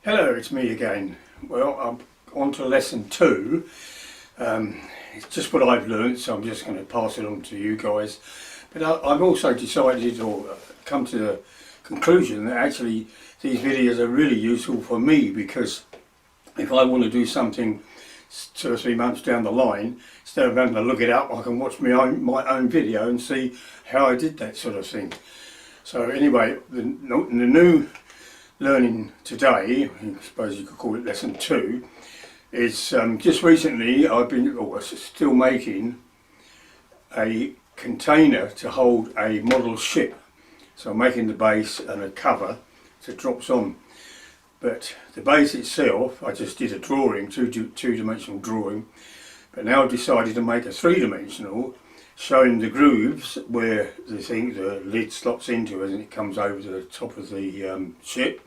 Hello, it's me again. Well, I'm on to lesson 2. It's just what I've learned, so I'm just going to pass it on to you guys. But I've also decided or come to the conclusion that actually these videos are really useful for me, because if I want to do something 2 or 3 months down the line, instead of having to look it up, I can watch my own video and see how I did that sort of thing. So anyway, the new learning today, I suppose you could call it lesson 2, is just recently I've been still making a container to hold a model ship. So I'm making the base and a cover that drops on. But the base itself, I just did a drawing, two-dimensional drawing, but now I've decided to make a 3-dimensional, showing the grooves where the lid slots into as it comes over to the top of the ship,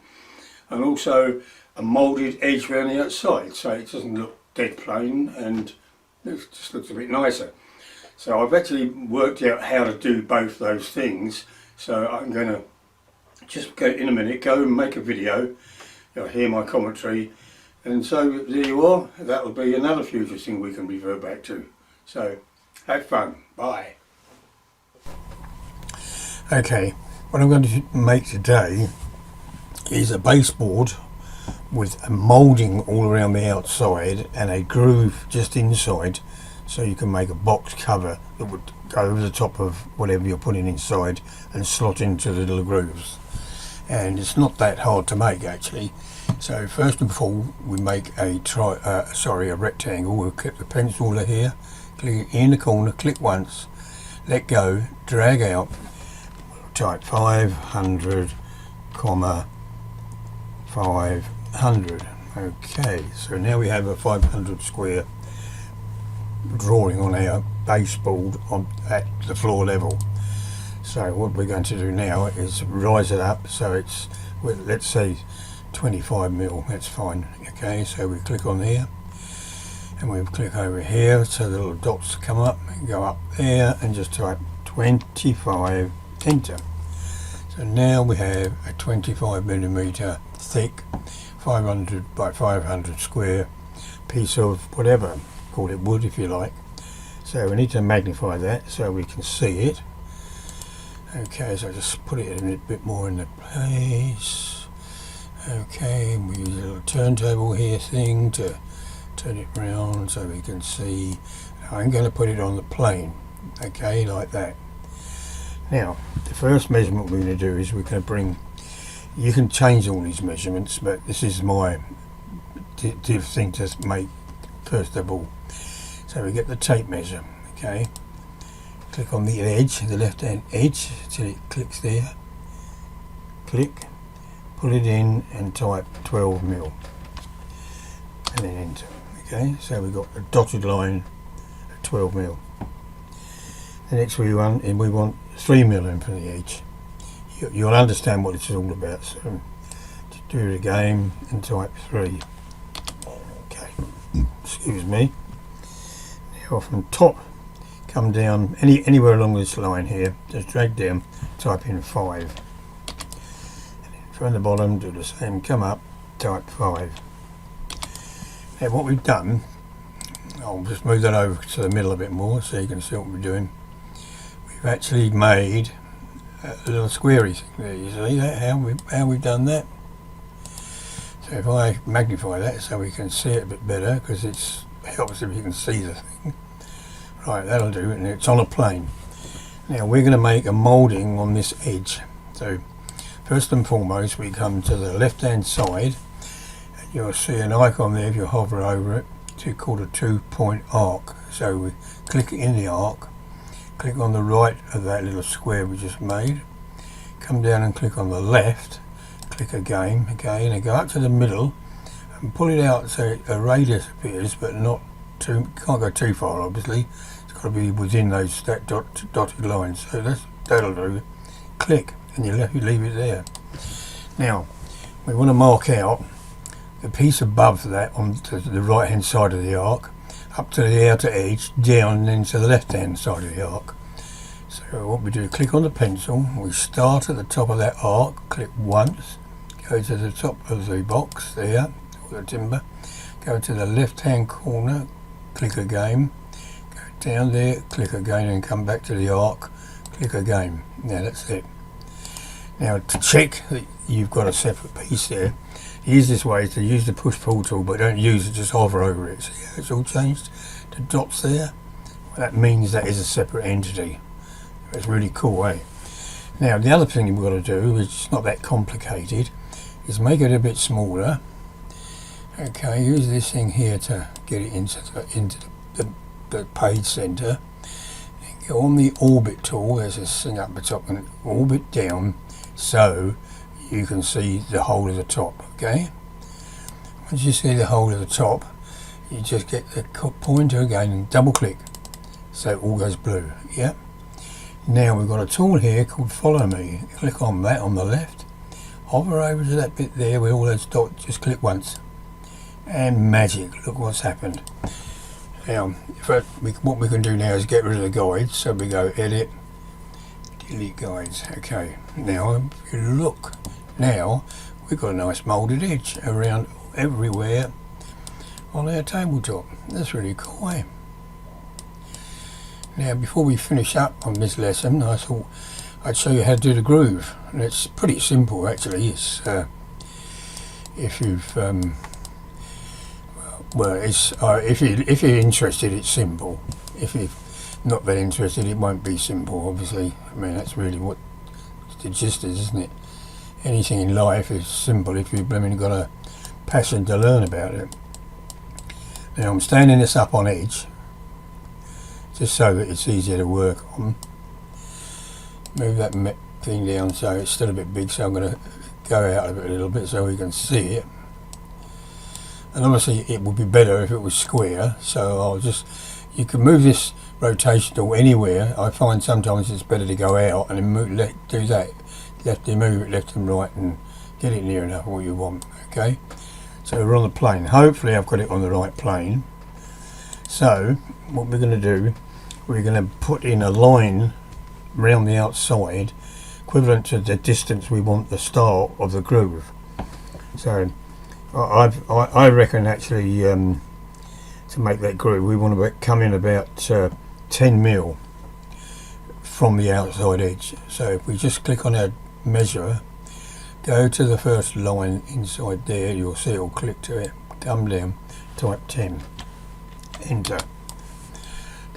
and also a moulded edge around the outside, so it doesn't look dead plain and it just looks a bit nicer. So I've actually worked out how to do both those things, so I'm going to just go in a minute, go and make a video. You'll hear my commentary, and so there you are. That will be another future thing we can revert back to. So have fun. Bye. Okay, what I'm going to make today is a baseboard with a moulding all around the outside and a groove just inside, so you can make a box cover that would go over the top of whatever you're putting inside and slot into the little grooves. And it's not that hard to make actually. So first of all, we make a rectangle. We'll click the pencil ruler here, click in the corner, click once, let go, drag out, type 500, 500. Okay, so now we have a 500 square drawing on our baseboard at the floor level. So what we're going to do now is rise it up so it's, let's say 25 mil, that's fine. Okay, so we click on here and we click over here so the little dots come up and go up there, and just type 25, enter. So now we have a 25 millimeter thick 500 by 500 square piece of whatever, call it wood if you like. So we need to magnify that so we can see it. Okay, so just put it in a bit more in the place. Okay, we use a little turntable here thing to turn it round so we can see. I'm going to put it on the plane, okay, like that. Now, the first measurement we're going to do is we're going to bring, you can change all these measurements, but this is my thing to make first of all. So we get the tape measure, okay. Click on the edge, the left hand edge, till it clicks there. Click, put it in and type 12 mil. And then enter. Okay, so we've got a dotted line at 12 mil. The next we want 3 mil in for the edge. You'll understand what it's all about, so just do it again and type 3. Okay, excuse me. Now from top, come down anywhere along this line here, just drag down, type in 5. And then from the bottom, do the same, come up, type 5. Now what we've done, I'll just move that over to the middle a bit more so you can see what we're doing. We've actually made a little squarey thing there, you see that, how we've done that? So if I magnify that so we can see it a bit better, because it helps if you can see the thing. Right, that'll do, and it's on a plane. Now we're going to make a moulding on this edge. So first and foremost, we come to the left hand side, and you'll see an icon there if you hover over it, called a 2-point arc. So we click in the arc, click on the right of that little square we just made, come down and click on the left, click again, and go up to the middle and pull it out so a radius appears, but not too, can't go too far obviously. It's got to be within those dotted lines, so that'll do. Click and you leave it there. Now we want to mark out the piece above that on to the right hand side of the arc, up to the outer edge, down and then to the left hand side of the arc. So what we do, click on the pencil, we start at the top of that arc, click once, go to the top of the box there, or the timber, go to the left hand corner, click again, go down there, click again, and come back to the arc, click again. Now that's it. Now to check that you've got a separate piece there, the easiest way is to use the push pull tool, but don't use it, just hover over it. See how it's all changed to dots there? Well, that means that is a separate entity. It's really cool, eh? Now the other thing we've got to do, which is not that complicated, is make it a bit smaller. Okay, use this thing here to get it into the page center. And go on the orbit tool, there's this thing up the top, and orbit down so you can see the whole of the top. Okay, once you see the whole of the top, you just get the pointer again and double click so it all goes blue. Yeah. Now we've got a tool here called Follow Me. Click on that on the left, hover over to that bit there where all those dots, just click once, and magic, look what's happened. Now what we can do now is get rid of the guides, so we go edit, delete guides. Okay, now if you look, now we've got a nice moulded edge around everywhere on our tabletop. That's really cool, eh? Now before we finish up on this lesson, I thought I'd show you how to do the groove, and it's pretty simple actually. It's if you've if you're interested, it's simple. If you're not that interested, it won't be simple, obviously. I mean, that's really what the gist is, isn't it? Anything in life is simple if you've got a passion to learn about it. Now I'm standing this up on edge, just so that it's easier to work on. Move that thing down so it's still a bit big, so I'm going to go out of it a little bit so we can see it. And obviously it would be better if it was square, so you can move this rotation tool anywhere. I find sometimes it's better to go out and then do that, move it left and right and get it near enough what you want. Okay, so we're on the plane. Hopefully I've got it on the right plane. So what we're going to do, we're going to put in a line around the outside equivalent to the distance we want the start of the groove. So I reckon actually to make that groove we want to come in about 10 mil from the outside edge. So if we just click on our measure, go to the first line inside there, you'll see it'll click to it, come down, type 10, enter.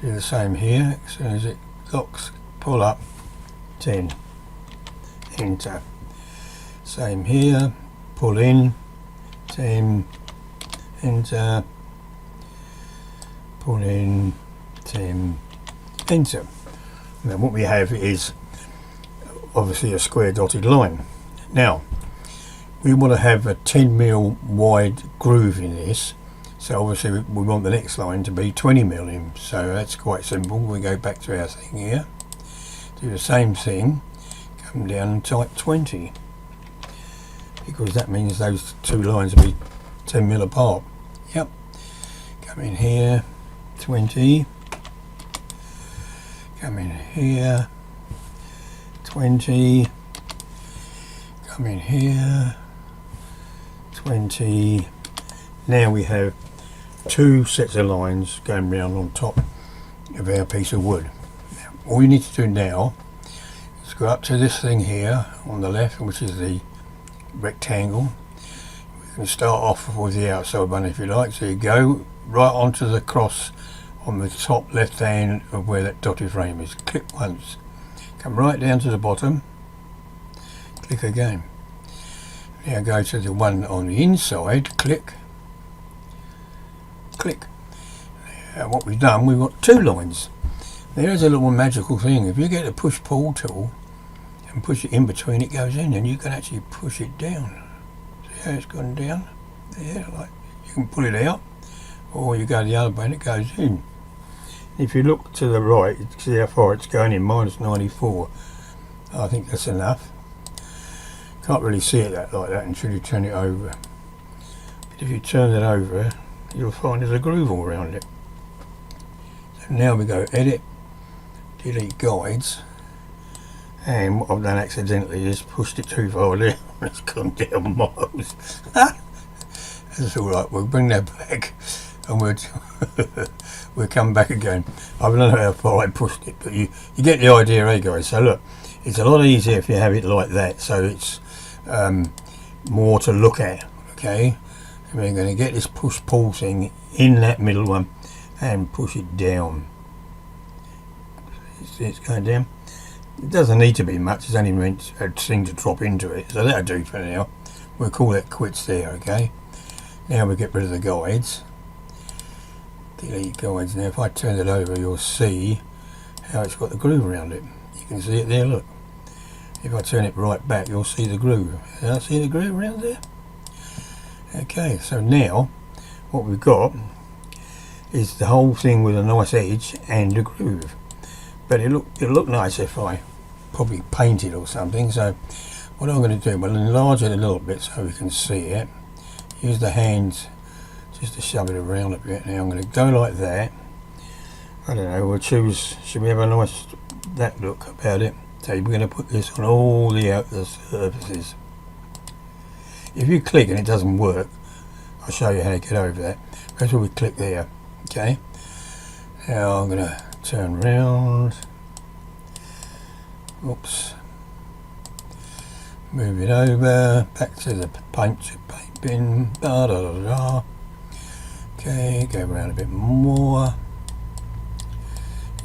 Do the same here, as soon as it locks, pull up, 10, enter. Same here, pull in, 10, enter, pull in, 10, enter. Now what we have is obviously a square dotted line. Now we want to have a 10 mil wide groove in this, so obviously we want the next line to be 20 mil in, so that's quite simple. We go back to our thing here, do the same thing, come down and type 20, because that means those two lines will be 10 mil apart. Yep, come in here, 20, come in here, 20, come in here, 20. Now we have two sets of lines going round on top of our piece of wood. Now, all you need to do now is go up to this thing here on the left, which is the rectangle. We can start off with the outside one if you like. So you go right onto the cross on the top left hand of where that dotted frame is. Click once, come right down to the bottom, click again. Now go to the one on the inside, click, click. Now what we've done, we've got two lines. There's a little magical thing. If you get a push pull tool and push it in between, it goes in, and you can actually push it down. See how it's gone down there? Like, you can pull it out, or you go the other way and it goes in. If you look to the right, you can see how far it's going in, minus 94. I think that's enough. Can't really see it like that until you turn it over. But if you turn it over, you'll find there's a groove all around it. So now we go edit, delete guides, And what I've done accidentally is pushed it too far down. It's gone down miles. That's alright, we'll bring that back and we'll come back again. I don't know how far I pushed it, but you get the idea, eh guys? So look, it's a lot easier if you have it like that, so it's more to look at, okay? And we're going to get this push-pull thing in that middle one and push it down. See it's going down? It doesn't need to be much, it's only meant a thing to drop into it, so that'll do for now. We'll call it quits there, okay? Now we get rid of the guides. Delete guides. Now if I turn it over, you'll see how it's got the groove around it. You can see it there, look. If I turn it right back, you'll see the groove. Can I see the groove around there? Okay, so now what we've got is the whole thing with a nice edge and a groove. But it'll look nice if I probably paint it or something. So what I'm going to do, we'll enlarge it a little bit so we can see it. Use the hands just to shove it around a bit. Now I'm going to go like that. I don't know, we'll choose, should we have a nice, that look about it. So we're going to put this on all the outer surfaces. If you click and it doesn't work, I'll show you how to get over that. First of all, we click there, okay? Now I'm going to turn round. Oops. Move it over, back to the paint bin. Da, da, da, da. Okay, go around a bit more.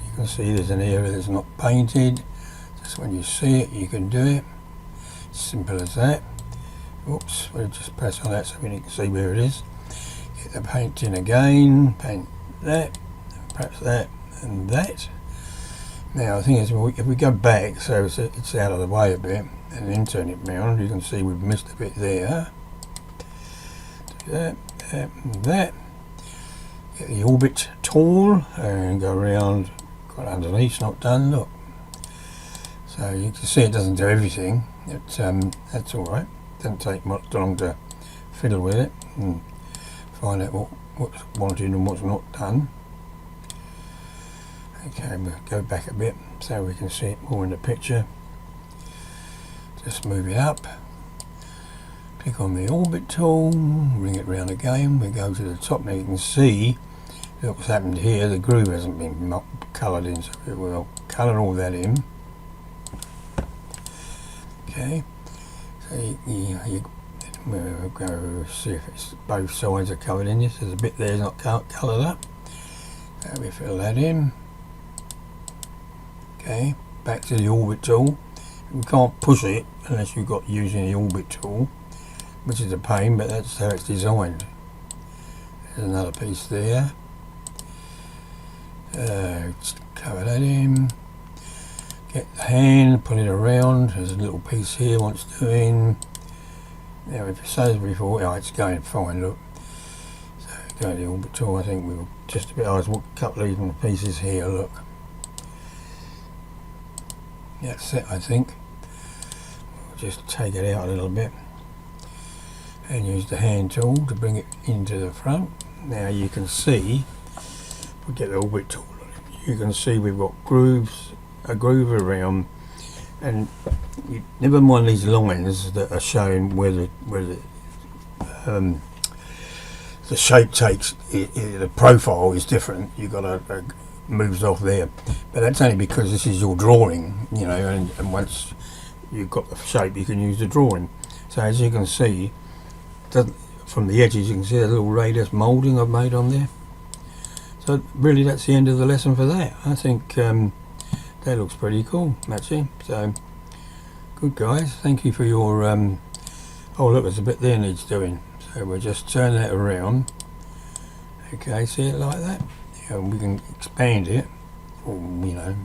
You can see there's an area that's not painted. Just when you see it, you can do it. Simple as that. Oops, we'll just press on that so we can see where it is. Get the paint in again, paint that, perhaps that and that. Now the thing is, if we go back so it's out of the way a bit and then turn it round, you can see we've missed a bit there. Do that, that and that. Get the orbit tool and go around, got underneath, not done, look. So you can see it doesn't do everything, that's alright. Doesn't take much long to fiddle with it and find out what's wanted and what's not done. Okay, we'll go back a bit so we can see it more in the picture. Just move it up. Click on the orbit tool, bring it round again. We go to the top. Now you can see what's happened here. The groove hasn't been coloured in, so we'll colour all that in. Okay. So we'll go see if it's both sides are covered in this. There's a bit there not coloured up. So we fill that in. Okay, back to the orbit tool. We can't push it unless you've got using the orbit tool, which is a pain, but that's how it's designed. There's another piece there. Just cover that in. Get the hand, pull it around. There's a little piece here wants doing. Now if it says before, oh, it's going fine, look. So go to the orbit tool. I think we were just a bit, I was a couple of even pieces here, look. That's it, I think. We'll just take it out a little bit and use the hand tool to bring it into the front. Now you can see, we'll get the orbit tool on it. You can see we've got grooves, a groove around, and never mind these lines that are showing where the shape takes, the profile is different. You've got a moves off there, but that's only because this is your drawing, you know, and once you've got the shape you can use the drawing. So as you can see, from the edges you can see the little radius moulding I've made on there. So really that's the end of the lesson for that. I think that looks pretty cool actually. So good guys, thank you for your oh look, there's a bit there needs doing, so we'll just turn that around. Okay, see it like that, and we can expand it, or you know,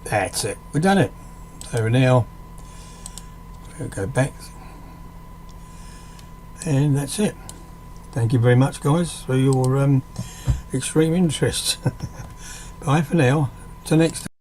that's it, we've done it. So now we'll go back, and that's it. Thank you very much guys for your extreme interest. Bye for now, till next time.